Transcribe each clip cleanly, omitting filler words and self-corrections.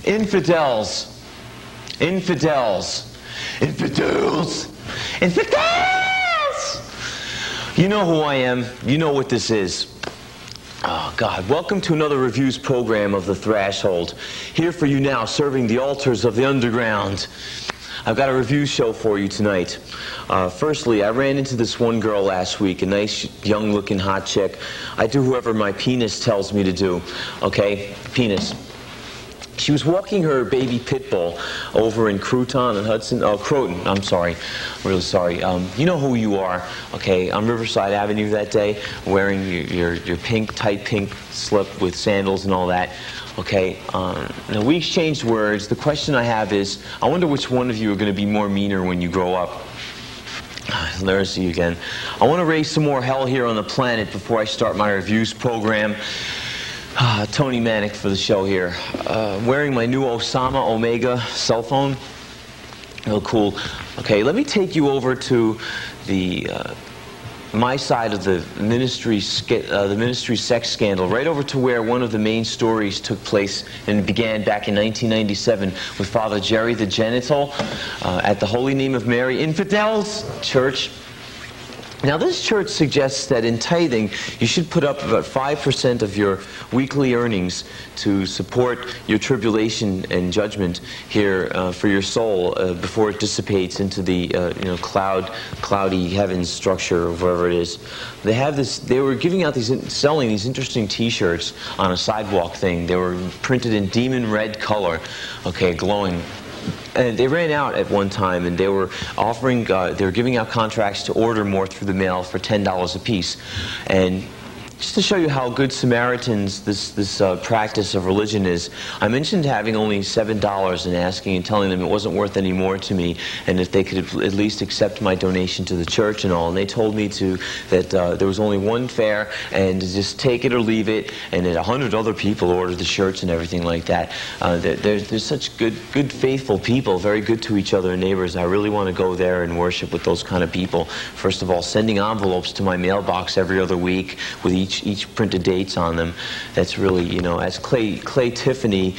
Infidels. Infidels. Infidels. Infidels! You know who I am. You know what this is. Oh, God. Welcome to another reviews program of The Threshold. Here for you now, serving the altars of the underground. I've got a review show for you tonight. Firstly, I ran into this one girl last week, a nice, young-looking, hot chick. I do whoever my penis tells me to do, okay? Penis. She was walking her baby pit bull over in Croton and Hudson. Oh, Croton. I'm sorry. Really sorry. You know who you are, okay? On Riverside Avenue that day, wearing your pink, tight pink slip with sandals and all that. Okay, now we exchanged words. The question I have is, I wonder which one of you are going to be more meaner when you grow up. There's you again. I want to raise some more hell here on the planet before I start my reviews program. Tony Manic for the show here. Wearing my new Osama Omega cell phone. Real cool. Okay, let me take you over to the my side of the ministry sex scandal, right over to where one of the main stories took place and began back in 1997 with Father Jerry the Genital at the Holy Name of Mary Infidels Church. Now, this church suggests that in tithing, you should put up about 5% of your weekly earnings to support your tribulation and judgment here for your soul before it dissipates into the cloudy heavens structure or wherever it is. They have this. They were giving out selling these interesting T-shirts on a sidewalk thing. They were printed in demon red color, okay, glowing. And they ran out at one time, and they were offering, they were giving out contracts to order more through the mail for $10 a piece. And just to show you how good Samaritans this practice of religion is, I mentioned having only $7 and asking and telling them it wasn't worth any more to me, and if they could at least accept my donation to the church and all. And they told me that there was only one fare, and to just take it or leave it, and that 100 other people ordered the shirts and everything like that. There's such good, faithful people, very good to each other and neighbors. I really want to go there and worship with those kind of people. First of all, sending envelopes to my mailbox every other week with each printed dates on them. That's really, you know, as Clay Tiffany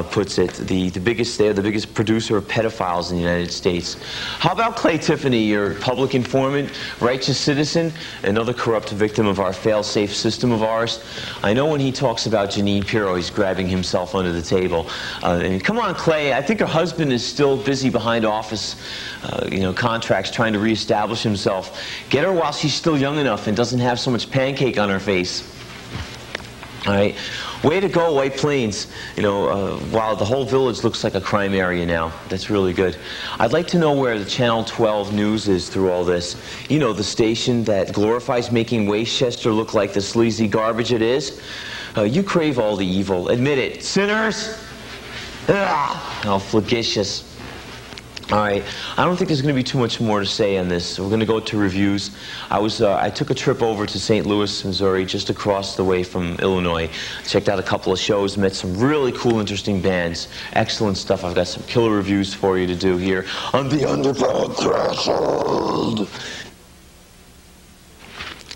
puts it, they're the biggest producer of pedophiles in the United States. How about Clay Tiffany, your public informant, righteous citizen, another corrupt victim of our fail-safe system of ours? I know when he talks about Jeanine Pirro, he's grabbing himself under the table. And come on, Clay, I think her husband is still busy behind office, contracts, trying to reestablish himself. Get her while she's still young enough and doesn't have so much pancake on her face. All right, way to go, White Plains. While the whole village looks like a crime area now. That's really good. I'd like to know where the Channel 12 news is through all this. You know, the station that glorifies making Westchester look like the sleazy garbage it is. You crave all the evil. Admit it. Sinners! Ugh, how flagitious. All right, I don't think there's going to be too much more to say on this. We're going to go to reviews. I took a trip over to St. Louis, Missouri, just across the way from Illinois. Checked out a couple of shows, met some really cool, interesting bands. Excellent stuff. I've got some killer reviews for you to do here on the Underground Threshold.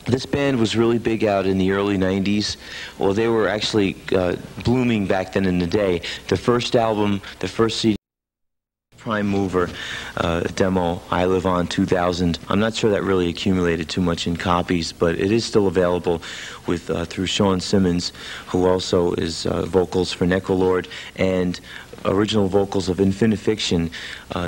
This band was really big out in the early 90s. Well, they were actually blooming back then in the day. The first album, the first CD, Prime Mover demo, I Live On 2000. I'm not sure that really accumulated too much in copies, but it is still available with through Sean Simmons, who also is vocals for Necrolord and original vocals of Infinifiction.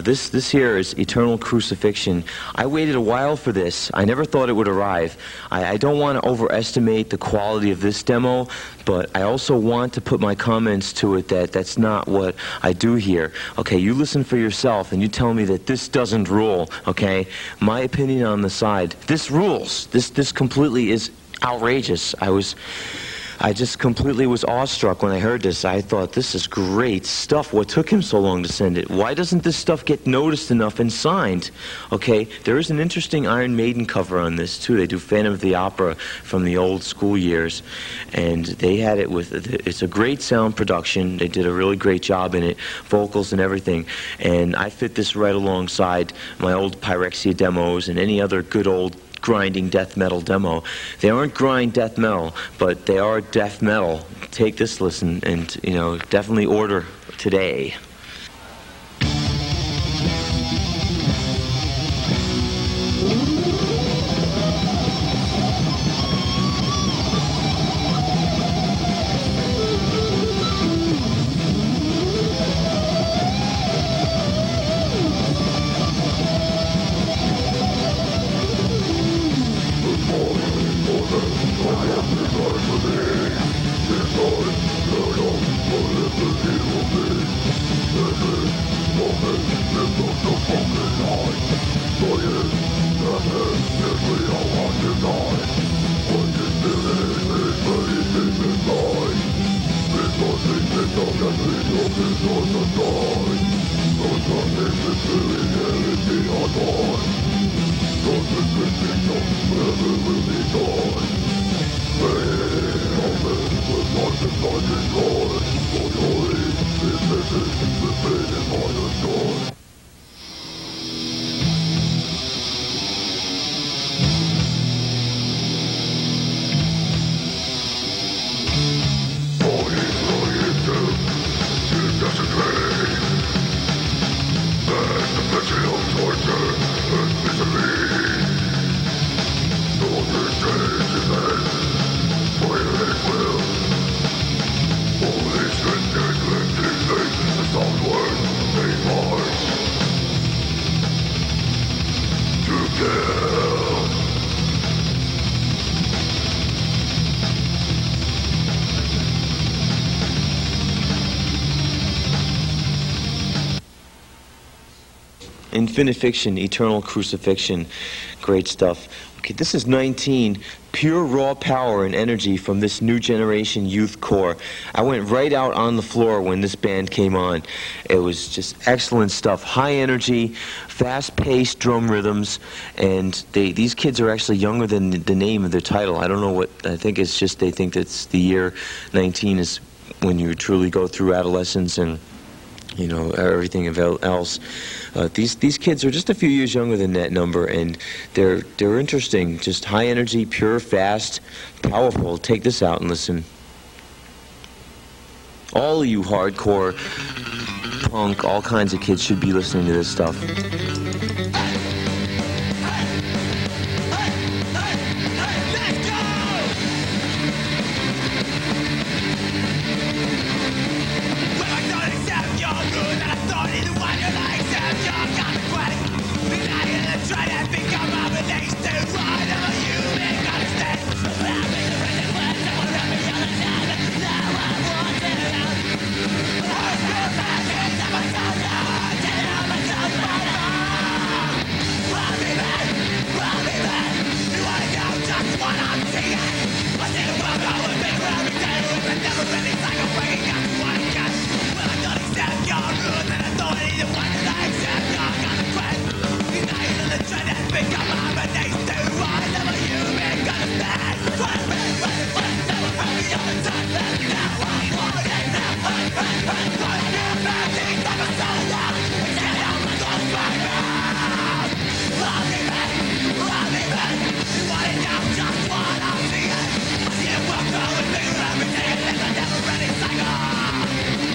This here is Eternal Crucifixion. I waited a while for this. I never thought it would arrive. I don't want to overestimate the quality of this demo, but I also want to put my comments to it that that's not what I do here. Okay, you listen for yourself and you tell me that this doesn't rule, okay? My opinion on the side, this rules. This completely is outrageous. I just completely was awestruck when I heard this. I thought, this is great stuff. What took him so long to send it? Why doesn't this stuff get noticed enough and signed? Okay, there is an interesting Iron Maiden cover on this, too. They do Phantom of the Opera from the old school years, and they had it with, it's a great sound production. They did a really great job in it, vocals and everything, and I fit this right alongside my old Pyrexia demos and any other good old grinding death metal demo. They aren't grind death metal, but they are death metal. Take this listen and, you know, definitely order today. Infinite Fiction, Eternal Crucifixion, great stuff. Okay, this is 19, pure raw power and energy from this new generation youth core. I went right out on the floor when this band came on. It was just excellent stuff. High energy, fast-paced drum rhythms, and these kids are actually younger than the name of their title. I don't know what, I think it's just they think that's the year 19 is when you truly go through adolescence and, you know, everything else. These kids are just a few years younger than that number, and they're interesting. Just high energy, pure, fast, powerful. Take this out and listen. All of you hardcore, punk, all kinds of kids should be listening to this stuff.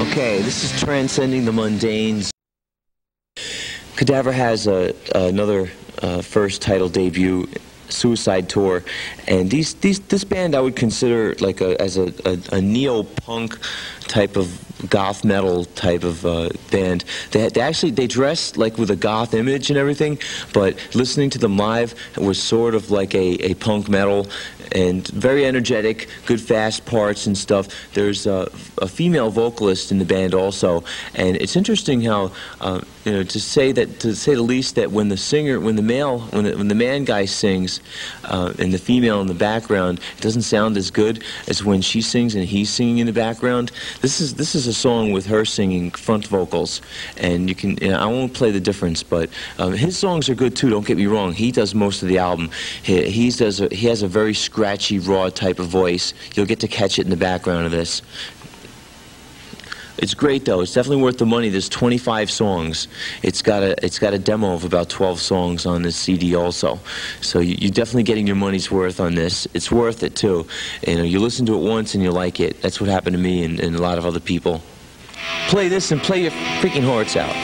Okay, this is Transcending the Mundanes. Cadaver has another first title debut, Suicide Tour, and this band I would consider like as a neo-punk type of goth metal type of band. They dressed like with a goth image and everything, but listening to them live was sort of like a punk metal, and very energetic, good fast parts and stuff. There's a female vocalist in the band also, and it's interesting how you know, to say the least, that when the man guy sings and the female in the background, it doesn't sound as good as when she sings and he's singing in the background. This is a song with her singing front vocals, and you can, I won't play the difference, but his songs are good too, don't get me wrong. He does most of the album. He has a very scratchy, raw type of voice. You'll get to catch it in the background of this. It's great though. It's definitely worth the money. There's 25 songs. It's got a demo of about 12 songs on this CD also. So you're definitely getting your money's worth on this. It's worth it too. You know, you listen to it once and you like it. That's what happened to me and a lot of other people. Play this and play your freaking hearts out.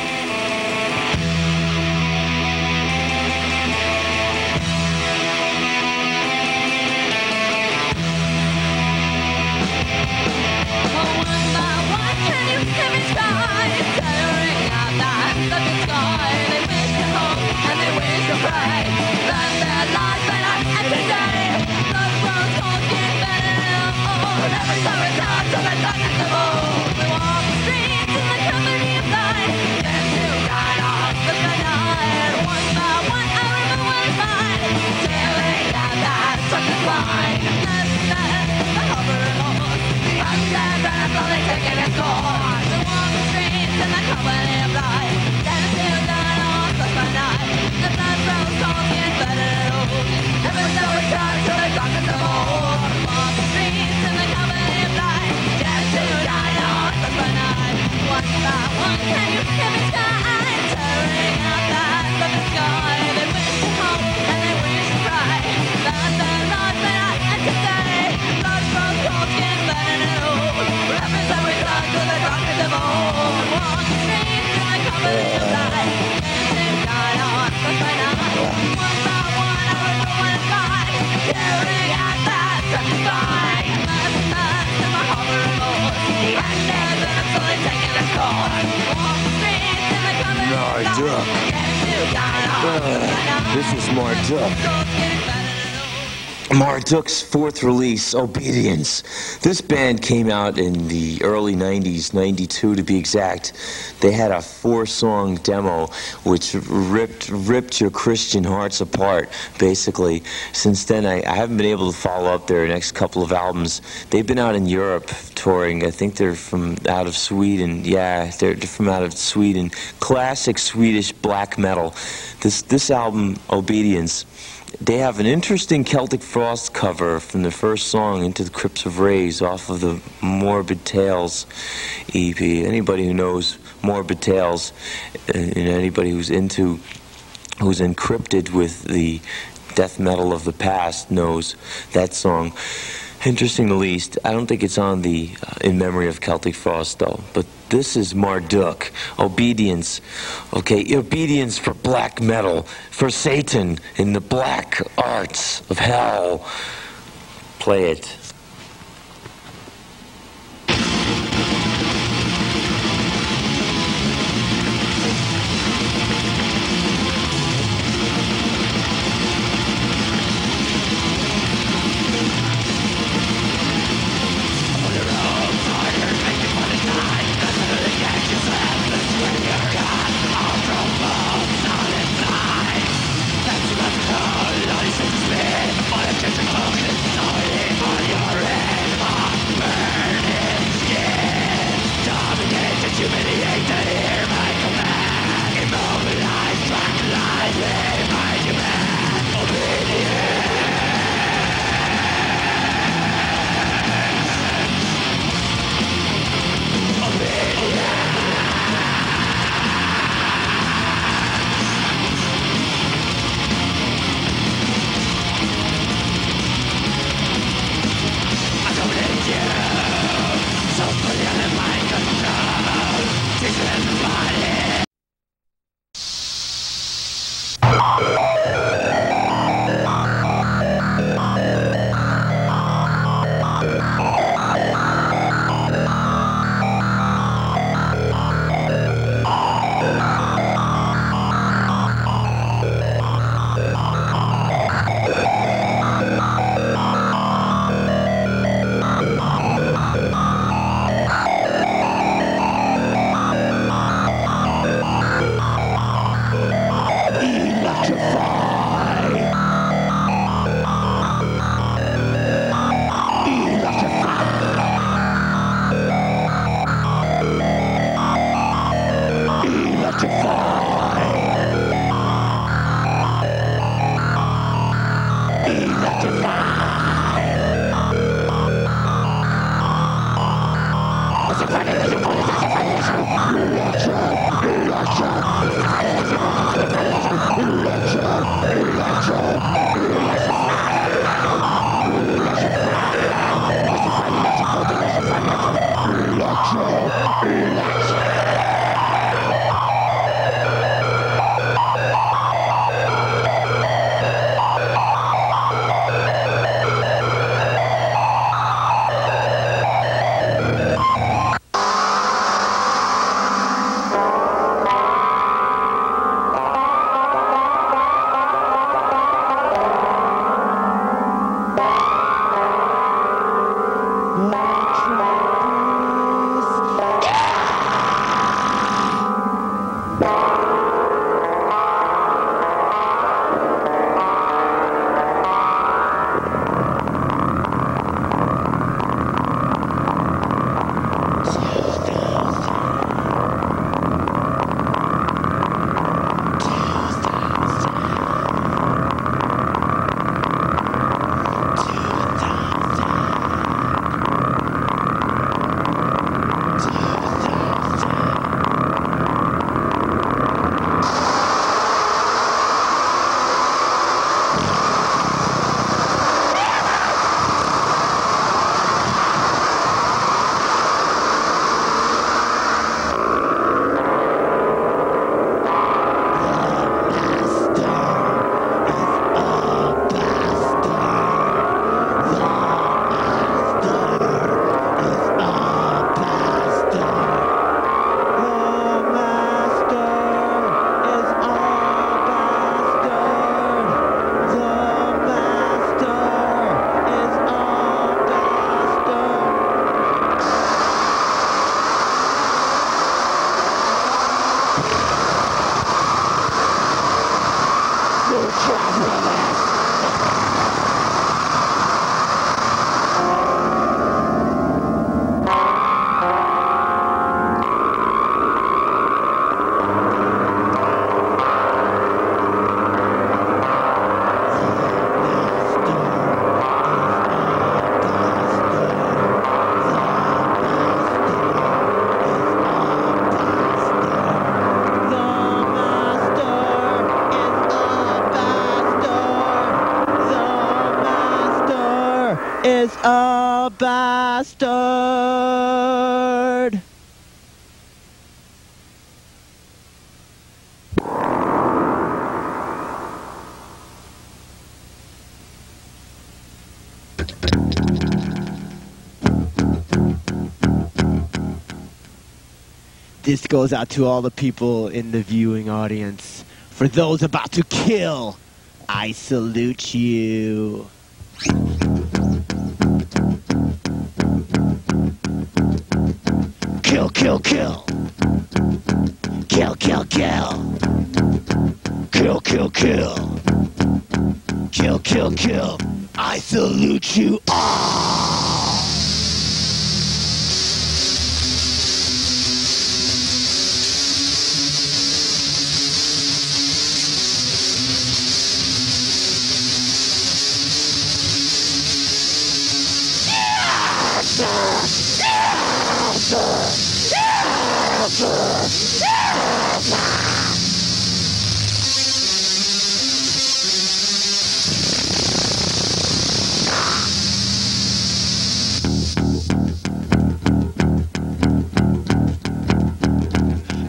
This is Marduk. Marduk's fourth release, Obedience. This band came out in the early 90s, 92 to be exact. They had a 4-song demo which ripped your Christian hearts apart, basically. Since then, I haven't been able to follow up their next couple of albums. They've been out in Europe touring. I think they're from out of Sweden. Yeah, they're from out of Sweden. Classic Swedish black metal. This album, Obedience, they have an interesting Celtic Frost cover from the first song, Into the Crypts of Rays, off of the Morbid Tales EP. Anybody who knows Morbid Tales, and anybody who's encrypted with the death metal of the past knows that song. Interesting the least. I don't think it's on the In Memory of Celtic Frost though, but this is Marduk, Obedience. Okay, obedience for black metal, for Satan in the black arts of hell. Play it. Electrify! is a bastard. This goes out to all the people in the viewing audience. For those about to kill, I salute you. Kill, kill, kill. Kill, kill, kill. Kill, kill, kill. Kill, kill, kill. I salute you all.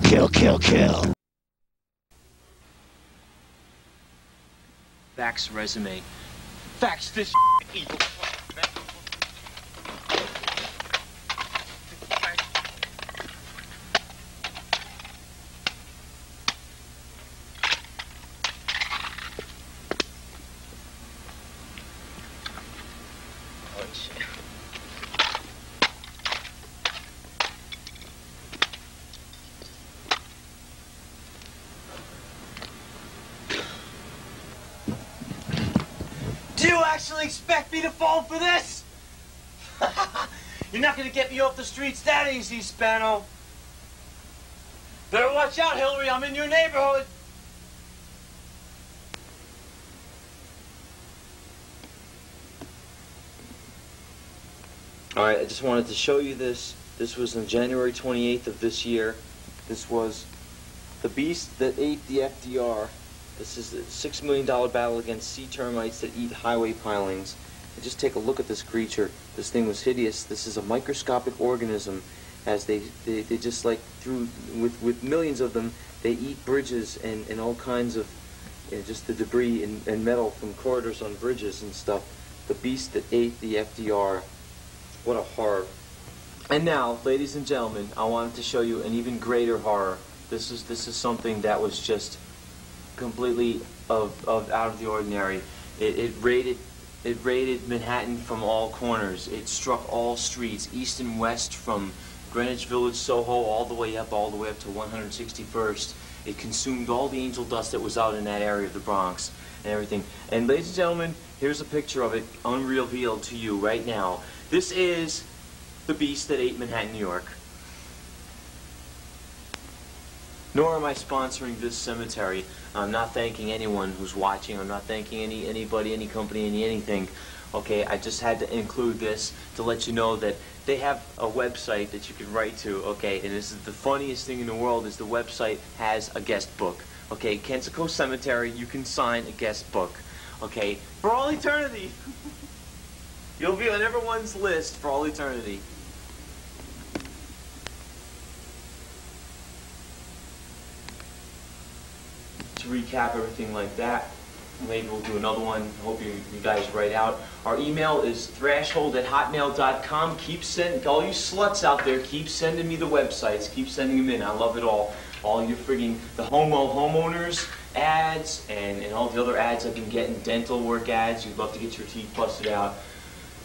Kill, kill, kill. Fax resume. Fax this evil. Do you actually expect me to fall for this? You're not gonna get me off the streets that easy, Spano. Better watch out, Hillary, I'm in your neighborhood. Alright, I just wanted to show you this. This was on January 28th of this year. This was The beast that ate the FDR. This is a $6 million battle against sea termites that eat highway pilings. And just take a look at this creature. This thing was hideous. This is a microscopic organism. As they just like with millions of them, they eat bridges and all kinds of just the debris and metal from corridors on bridges and stuff. The beast that ate the FDR. What a horror. And now, ladies and gentlemen, I wanted to show you an even greater horror. This is something that was just completely out of the ordinary. It raided Manhattan from all corners. It struck all streets, east and west, from Greenwich Village, Soho, all the way up to 161st. It consumed all the angel dust that was out in that area of the Bronx and everything. And ladies and gentlemen, here's a picture of it unrevealed to you right now. This is the beast that ate Manhattan, New York. Nor am I sponsoring this cemetery. I'm not thanking anyone who's watching. I'm not thanking anybody, any company, anything. Okay, I just had to include this to let you know that they have a website that you can write to. Okay, and this is the funniest thing in the world is the website has a guest book. Okay, Kensico Cemetery, you can sign a guest book. Okay, for all eternity. You'll be on everyone's list for all eternity. To recap everything like that, maybe we'll do another one. Hope you guys write out. Our email is thrashhold@hotmail.com. Keep sending, all you sluts out there, keep sending me the websites. Keep sending them in. I love it all. All your frigging, the homeowners ads and all the other ads I've been getting, dental work ads. You'd love to get your teeth busted out.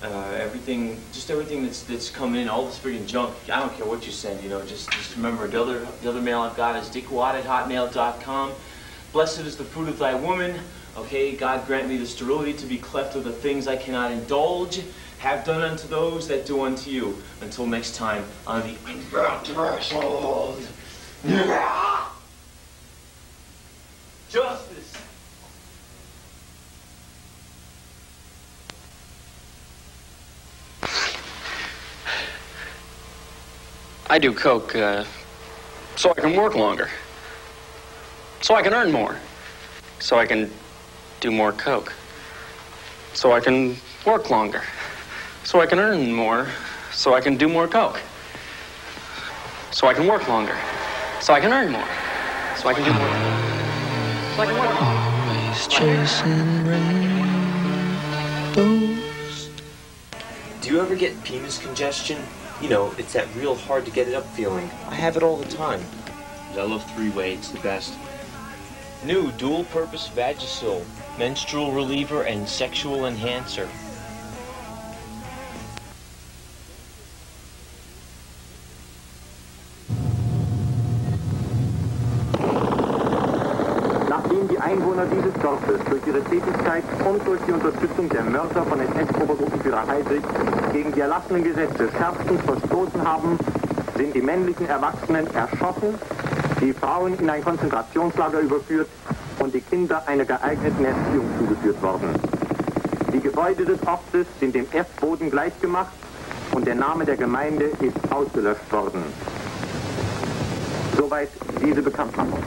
Everything, just everything that's coming in, all this friggin' junk. I don't care what you send, you know. Just remember the other mail I've got is dickwatt@hotmail.com. Blessed is the fruit of thy woman. Okay, God grant me the sterility to be cleft of the things I cannot indulge. Have done unto those that do unto you. Until next time on the Threshold. Justice. I do coke so I can work longer. So I can earn more. So I can do more coke. So I can work longer. So I can earn more. So I can do more coke. So I can work longer. So I can earn more. So I can do more. So I can work longer. Always chasing rainbows. Do you ever get penis congestion? You know, it's that real hard to get it up feeling. I have it all the time. I love three-way, it's the best. New dual-purpose Vagisil, menstrual reliever and sexual enhancer. Nachdem die Einwohner dieses Dorfes durch ihre Tätigkeit und durch die Unterstützung der Mörder von NS-Obergruppenführer Heydrich gegen die erlassenen Gesetze schärfstens verstoßen haben, sind die männlichen Erwachsenen erschossen, die Frauen in ein Konzentrationslager überführt und die Kinder einer geeigneten Erziehung zugeführt worden. Die Gebäude des Ortes sind dem Erdboden gleichgemacht und der Name der Gemeinde ist ausgelöscht worden. Soweit diese Bekanntmachung.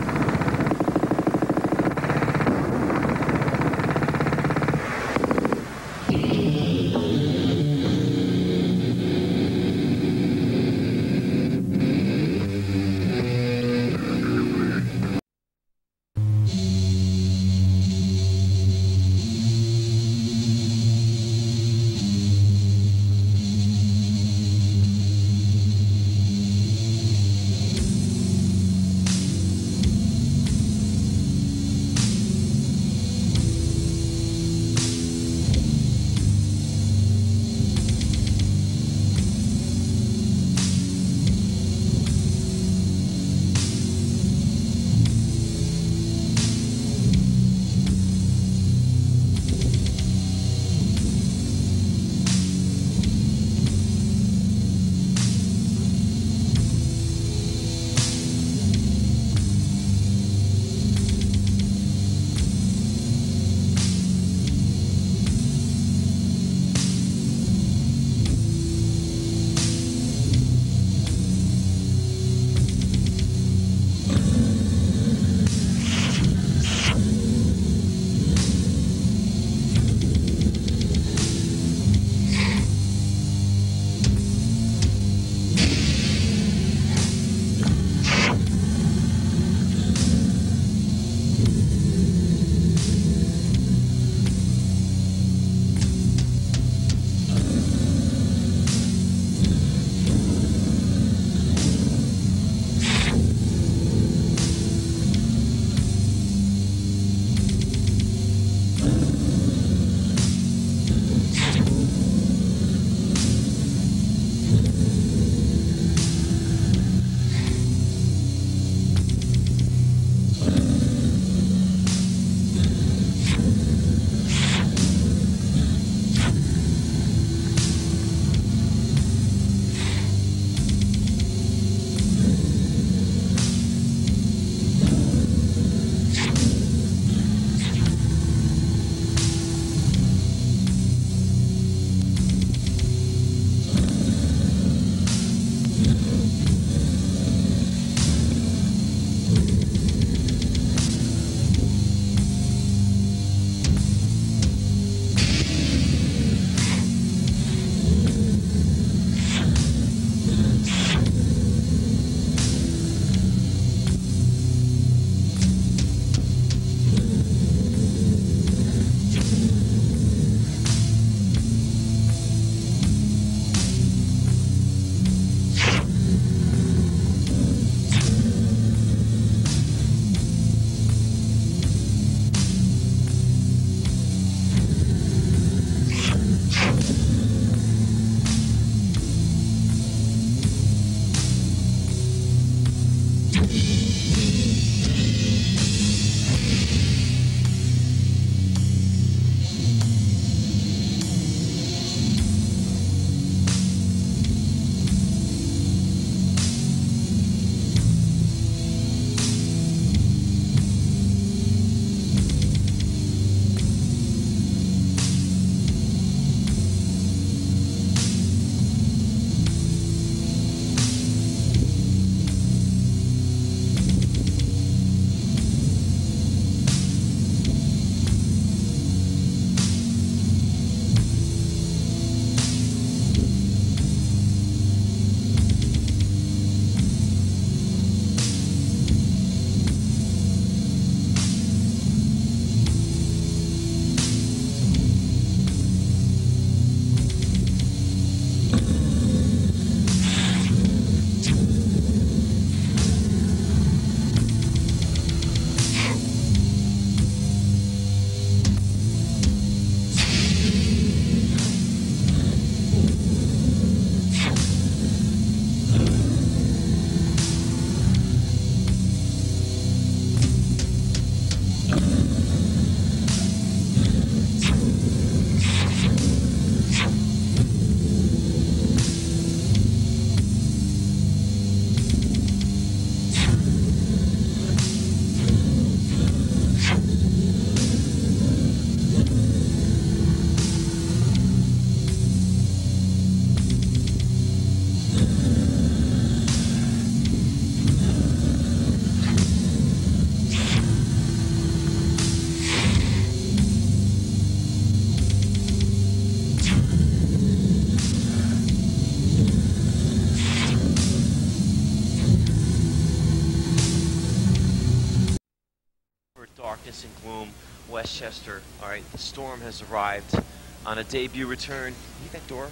darkness and gloom, Westchester. All right, the storm has arrived on a debut return. Need that door?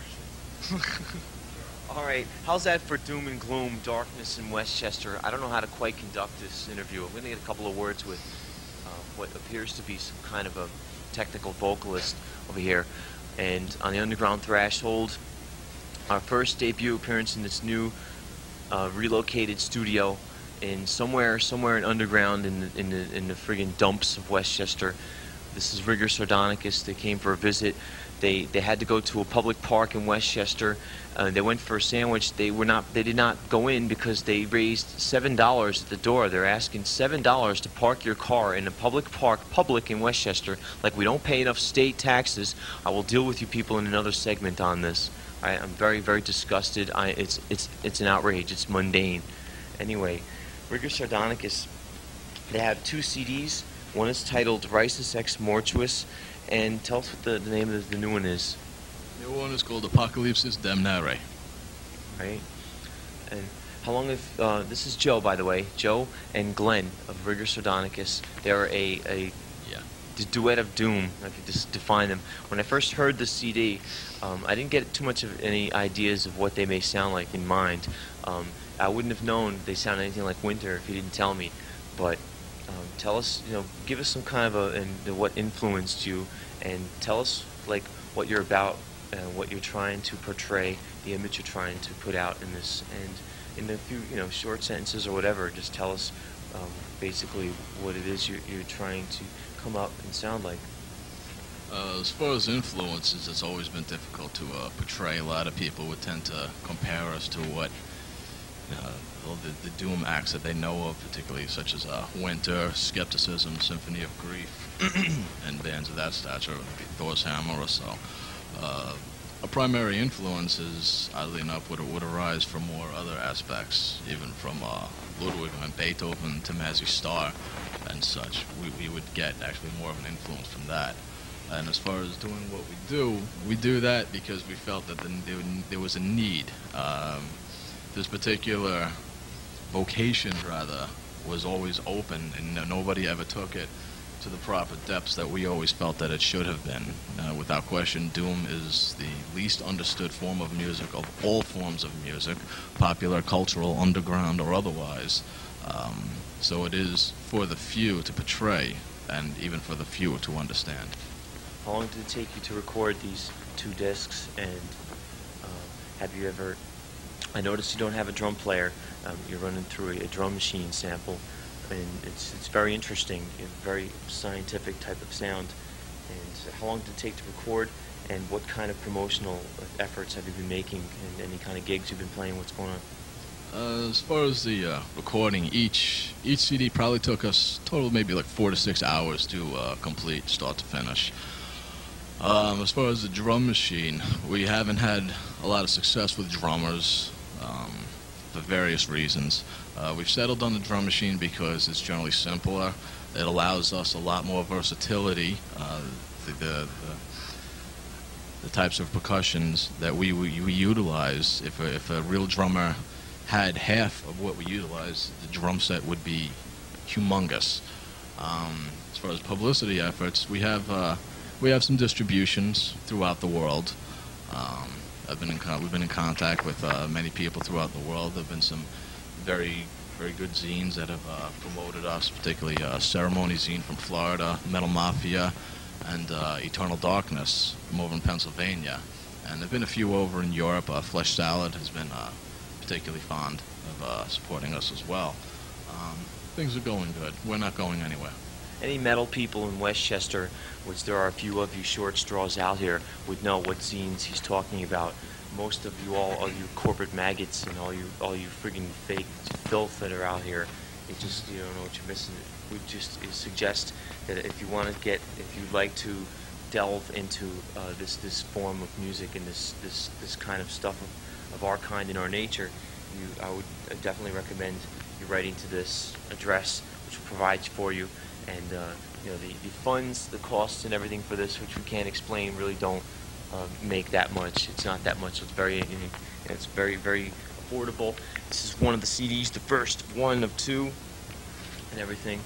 All right, how's that for doom and gloom, darkness in Westchester? I don't know how to quite conduct this interview. I'm going to get a couple of words with what appears to be some kind of a technical vocalist over here. And on the Underground Threshold, our first debut appearance in this new relocated studio in somewhere in underground in the friggin' dumps of Westchester. This is Rigor Sardonicus. They came for a visit. They had to go to a public park in Westchester. They went for a sandwich. They did not go in because they raised $7 at the door. They're asking $7 to park your car in a public park, public in Westchester. Like we don't pay enough state taxes. I will deal with you people in another segment on this. I'm very, very disgusted. It's an outrage. It's mundane. Anyway, Rigor Sardonicus. They have 2 CDs. One is titled Risus Ex Mortuus. And tell us what the name of the new one is. The new one is called Apocalypsis Damnare. Right. And how long have... this is Joe, by the way. Joe and Glenn of Rigor Sardonicus. They're a duet of doom. I could just define them. When I first heard the CD, I didn't get too much of any ideas of what they may sound like in mind. I wouldn't have known they sound anything like Winter if you didn't tell me. But tell us, give us some kind of what influenced you, and tell us like what you're about, what you're trying to portray, the image you're trying to put out in this, and in a few short sentences or whatever, just tell us basically what it is you're trying to come up and sound like. As far as influences, it's always been difficult to portray. A lot of people would tend to compare us to what the doom acts that they know of, particularly such as Winter, Skepticism, Symphony of Grief, and bands of that stature, Thor's Hammer or so. A primary influence is, oddly enough, would arise from more other aspects, even from Ludwig and Beethoven to Mazzy Star and such. We would get actually more of an influence from that. And as far as doing what we do that because we felt that there was a need. This particular vocation, rather, was always open, and nobody ever took it to the proper depths that we always felt that it should have been. Without question, doom is the least understood form of music of all forms of music, popular, cultural, underground, or otherwise. So it is for the few to portray, and even for the few to understand. How long did it take you to record these 2 discs, and have you ever... I noticed you don't have a drum player. You're running through a drum machine sample, and it's very interesting, a very scientific type of sound. And how long did it take to record, and what kind of promotional efforts have you been making, and any kind of gigs you've been playing? What's going on? As far as the recording, each CD probably took us total maybe like 4 to 6 hours to complete, start to finish. As far as the drum machine, we haven't had a lot of success with drummers. For various reasons. We've settled on the drum machine because it's generally simpler. It allows us a lot more versatility. The types of percussions that we utilize, if a real drummer had half of what we utilize, the drum set would be humongous. As far as publicity efforts, we have some distributions throughout the world. We've been in contact with many people throughout the world. There have been some very, very good zines that have promoted us, particularly Ceremony Zine from Florida, Metal Mafia, and Eternal Darkness from over in Pennsylvania. And there have been a few over in Europe. Flesh Salad has been particularly fond of supporting us as well. Things are going good. We're not going anywhere. Any metal people in Westchester, which there are a few of you short straws out here, would know what zines he's talking about. Most of you all you corporate maggots and all you friggin' fake filth that are out here, you don't know what you're missing. We just suggest that if you'd like to delve into this form of music and this kind of stuff of our kind in our nature, I would definitely recommend you writing to this address, which will provide for you. And the funds, the costs, and everything for this, which we can't explain, really don't make that much. It's not that much. It's very, very affordable. This is one of the CDs, the first one of 2, and everything.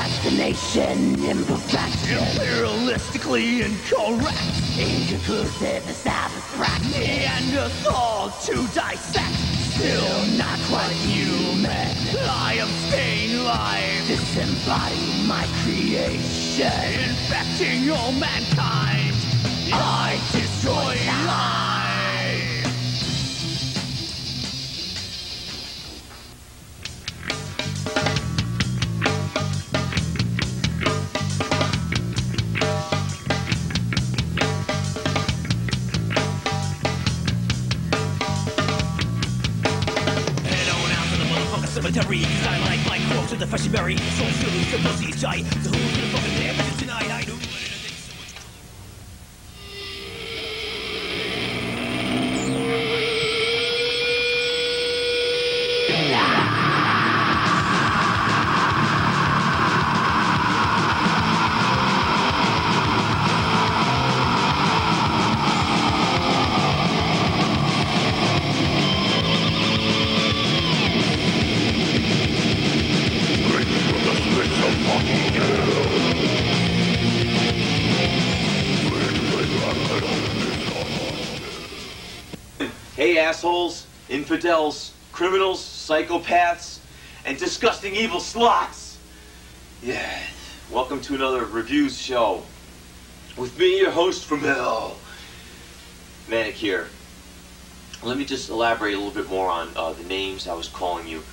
Procrastination, imperfection, Imperialistically incorrect, inconclusive, established practice, Neanderthals to dissect, still not quite human. I am staying live, Disembody my creation. infecting all mankind. I destroy life. Cemetery, cause I like my quotes with the freshly berry. So silly, the pussies die. So who's gonna fucking damage it tonight? I do. Hey assholes, infidels, criminals, psychopaths, and disgusting evil slots! Yeah, welcome to another reviews show. With me, your host from hell, Manic here. Let me just elaborate a little bit more on the names I was calling you.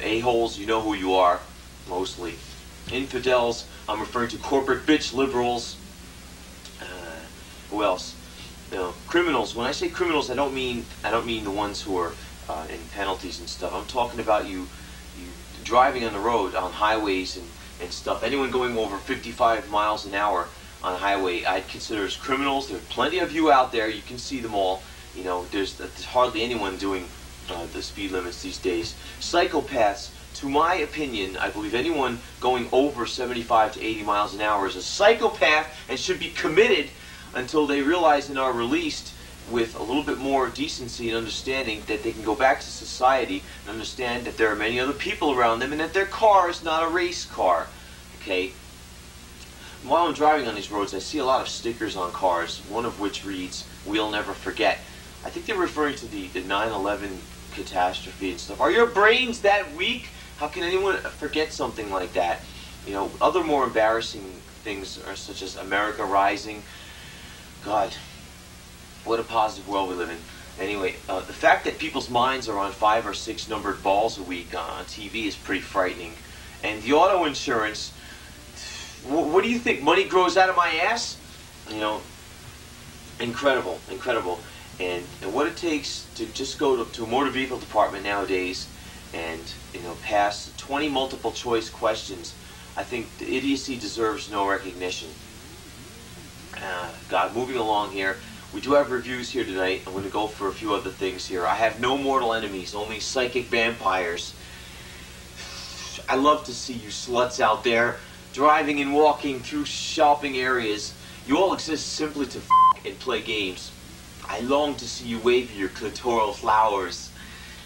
A-holes, you know who you are, mostly. Infidels, I'm referring to corporate bitch liberals. Who else? You know, criminals. When I say criminals, I don't mean the ones who are in penalties and stuff. I'm talking about you driving on the road, on highways and stuff. Anyone going over 55 miles an hour on a highway, I'd consider as criminals. There are plenty of you out there. You can see them all. You know, there's hardly anyone doing the speed limits these days. Psychopaths, to my opinion, I believe anyone going over 75 to 80 miles an hour is a psychopath and should be committed until they realize and are released with a little bit more decency and understanding that they can go back to society and understand that there are many other people around them and that their car is not a race car. Okay? While I'm driving on these roads, I see a lot of stickers on cars, one of which reads, "We'll never forget." I think they're referring to the 9/11 catastrophe and stuff. Are your brains that weak? How can anyone forget something like that? You know, other more embarrassing things are such as America Rising. God, what a positive world we live in. Anyway, the fact that people's minds are on 5 or 6 numbered balls a week on TV is pretty frightening. And the auto insurance, what do you think? Money grows out of my ass? You know, incredible, incredible. And what it takes to just go to a motor vehicle department nowadays and, you know, pass 20 multiple choice questions, I think the idiocy deserves no recognition. God, moving along here. We do have reviews here tonight. I'm going to go for a few other things here. I have no mortal enemies, only psychic vampires. I love to see you sluts out there driving and walking through shopping areas. You all exist simply to and play games. I long to see you wave your clitoral flowers.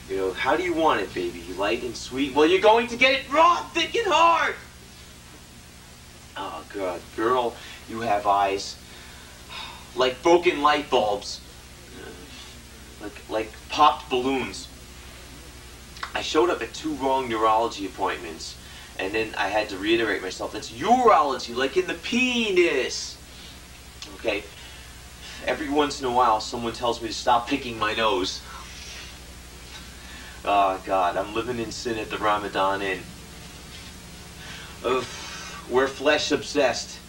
You know, how do you want it, baby? Light and sweet? Well, you're going to get it raw, thick, and hard! Oh, God. Girl, you have eyes like broken light bulbs. Like popped balloons. I showed up at 2 wrong neurology appointments, and then I had to reiterate myself. That's urology, like in the penis. Okay? Every once in a while, someone tells me to stop picking my nose. Oh, God, I'm living in sin at the Ramadan Inn. We're flesh obsessed.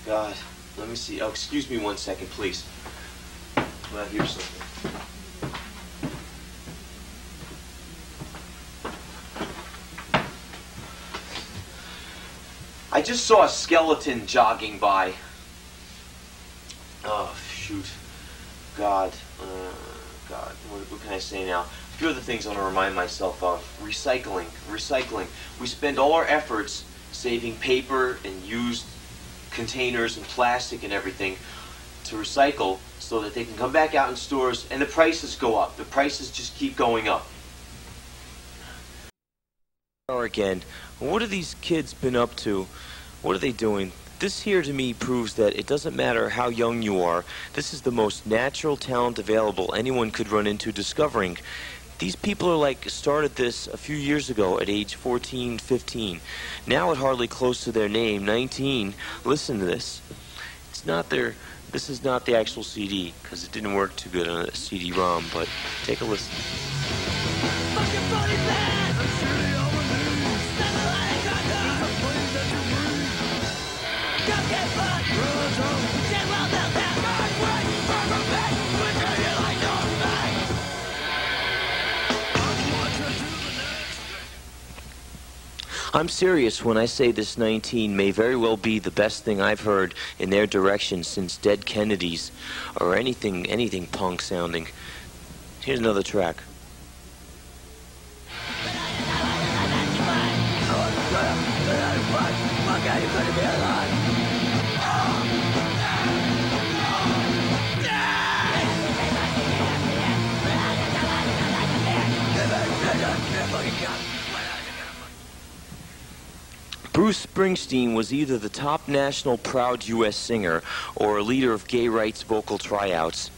God, let me see. Oh, excuse me 1 second, please. Well, here's something. I just saw a skeleton jogging by. Oh, shoot. God. God. What can I say now? A few other things I want to remind myself of. Recycling. Recycling. We spend all our efforts saving paper and used containers and plastic and everything to recycle so that they can come back out in stores and the prices go up. The prices just keep going up. Again, what have these kids been up to? What are they doing? This here to me proves that it doesn't matter how young you are. This is the most natural talent available anyone could run into discovering. These people are like started this a few years ago at age 14, 15. Now at hardly close to their name, 19. Listen to this. This is not the actual CD because it didn't work too good on a CD-ROM, but take a listen. I'm serious when I say this 19 may very well be the best thing I've heard in their direction since Dead Kennedys or anything punk sounding. Here's another track. Bruce Springsteen was either the top national proud U.S. singer or a leader of gay rights vocal tryouts.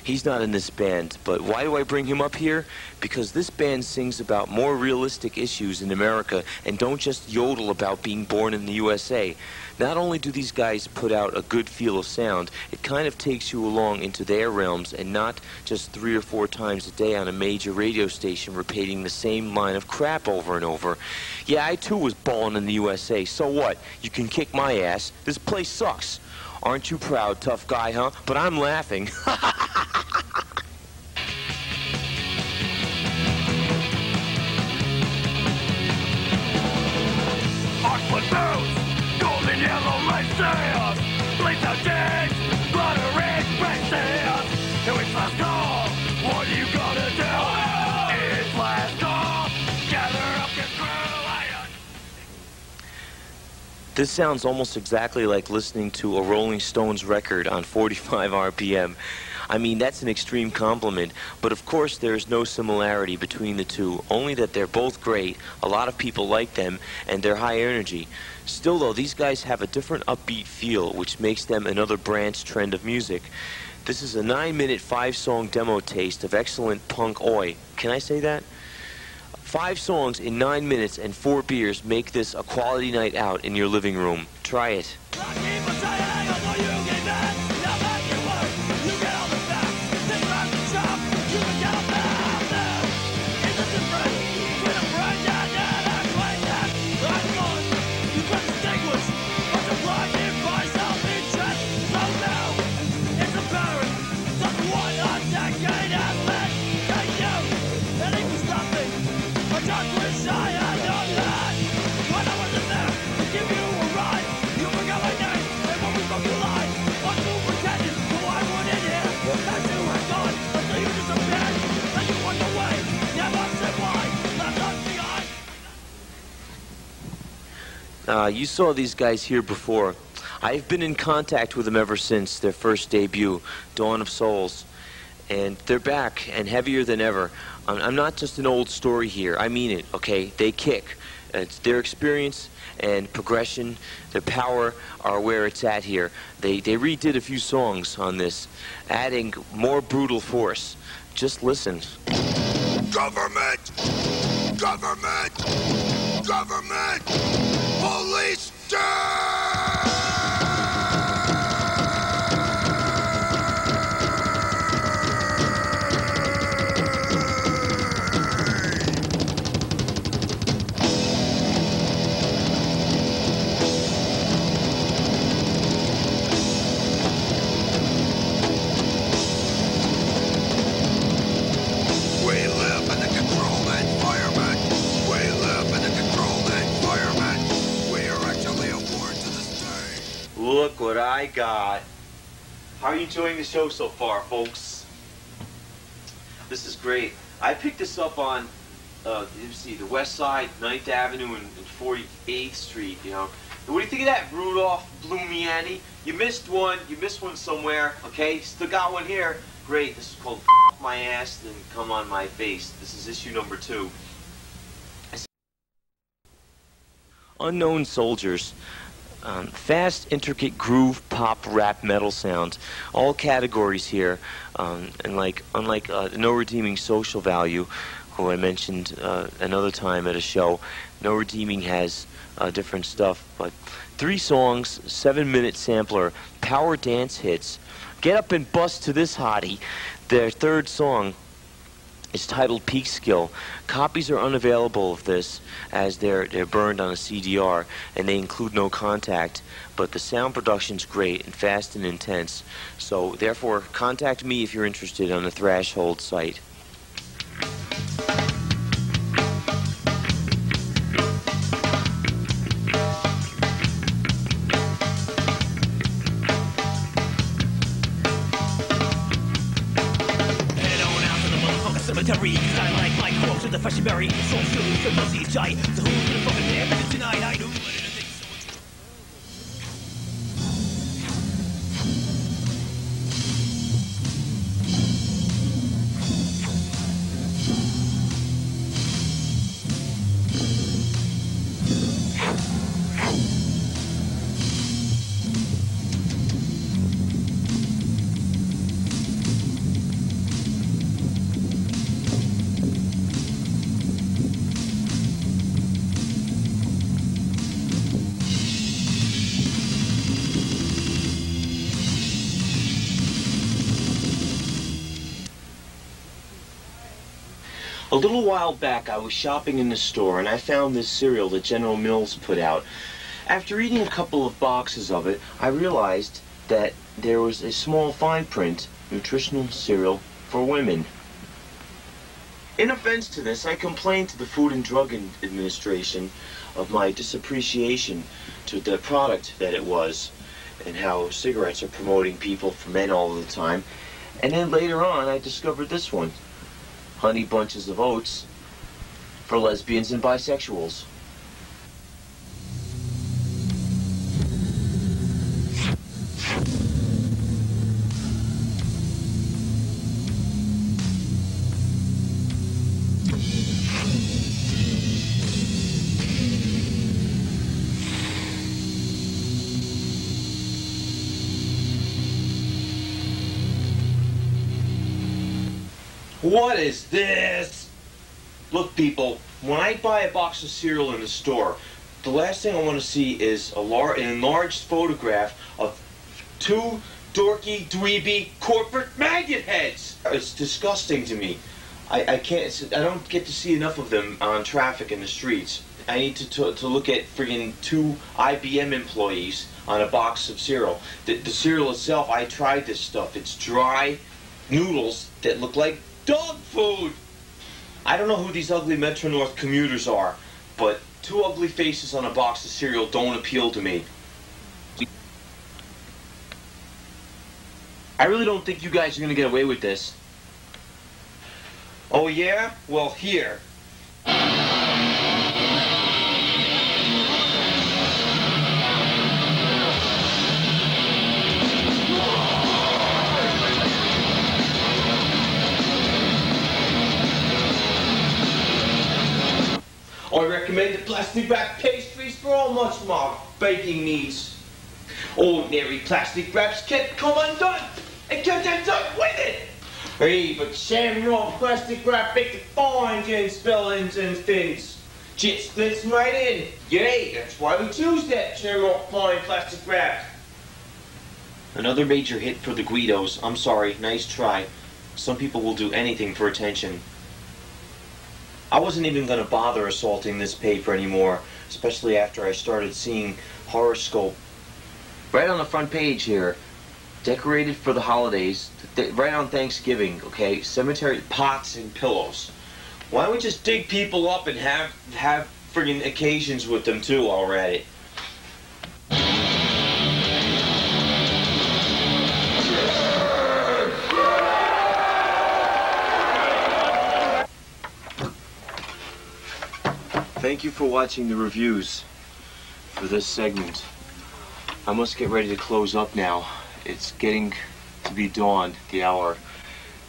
He's not in this band, but why do I bring him up here? Because this band sings about more realistic issues in America and don't just yodel about being born in the USA. Not only do these guys put out a good feel of sound, it kind of takes you along into their realms and not just 3 or 4 times a day on a major radio station repeating the same line of crap over and over. Yeah, I too was born in the USA, so what? You can kick my ass. This place sucks. Aren't you proud, tough guy, huh? But I'm laughing. Oxford boots, golden yellow light sails, blades out days, blood red braces. Here it's last call, what you gonna do? It's last call, gather up your crew. This sounds almost exactly like listening to a Rolling Stones record on 45 RPM. I mean, that's an extreme compliment, but of course there's no similarity between the two, only that they're both great, a lot of people like them, and they're high energy. Still though, these guys have a different upbeat feel, which makes them another branch trend of music. This is a 9-minute, 5-song demo taste of excellent punk oi. Can I say that? 5 songs in 9 minutes and 4 beers make this a quality night out in your living room. Try it. You saw these guys here before. I've been in contact with them ever since their first debut, Dawn of Souls. And they're back, and heavier than ever. I'm not just an old story here. I mean it, okay? They kick. It's their experience and progression, their power are where it's at here. They redid a few songs on this, adding more brutal force. Just listen. Government! Government! Government! Police state! Look what I got. How are you enjoying the show so far, folks? This is great. I picked this up on, you see, the West Side, 9th Avenue and 48th Street, you know. And what do you think of that, Rudolph Blumiani? You missed one somewhere, okay? Still got one here. Great, this is called F My Ass and Come on My Face. This is issue number 2. Unknown Soldiers. Fast, intricate groove, pop, rap, metal sounds. All categories here. And unlike No Redeeming Social Value, who I mentioned another time at a show, No Redeeming has different stuff. But 3 songs, 7-minute sampler, power dance hits. Get up and bust to this hottie. Their 3rd song is titled Peak Skill. Copies are unavailable of this as they're burned on a CDR, and they include no contact, but the sound production's great and fast and intense. So therefore, contact me if you're interested on the Threshold site. Cemetery, cause I like my corpse with the fashion berry. So silly, so pussy, die. So who's gonna fucking dare? Because tonight I knew. A little while back, I was shopping in the store and I found this cereal that General Mills put out. After eating a couple of boxes of it, I realized that there was a small fine print, nutritional cereal for women. In offense to this, I complained to the Food and Drug Administration of my disappreciation to the product that it was and how cigarettes are promoting people for men all the time. And then later on, I discovered this one. Honey Bunches of Oats for lesbians and bisexuals. What is this? Look, people, when I buy a box of cereal in the store, the last thing I want to see is an enlarged photograph of 2 dorky, dweeby corporate maggot heads. It's disgusting to me. I don't get to see enough of them on traffic in the streets. I need to look at friggin' 2 IBM employees on a box of cereal. The cereal itself, I tried this stuff. It's dry noodles that look like dog food! I don't know who these ugly Metro North commuters are, but 2 ugly faces on a box of cereal don't appeal to me. I really don't think you guys are gonna get away with this. Oh yeah? Well, here. I recommend the plastic wrap pastries for all much more baking needs. Ordinary plastic wraps can't come undone and can't get done with it. Hey, but Shamrock plastic wrap make the fine and spellings and things. Just fits right in. Yay, that's why we choose that Shamrock fine plastic wrap. Another major hit for the Guidos. I'm sorry, nice try. Some people will do anything for attention. I wasn't even going to bother assaulting this paper anymore, especially after I started seeing Horoscope. Right on the front page here, decorated for the holidays, right on Thanksgiving, okay, cemetery pots and pillows. Why don't we just dig people up and have friggin' occasions with them too already? Thank you for watching the reviews for this segment. I must get ready to close up now. It's getting to be dawn, the hour,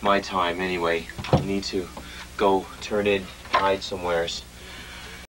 my time anyway. I need to go turn in, hide somewheres.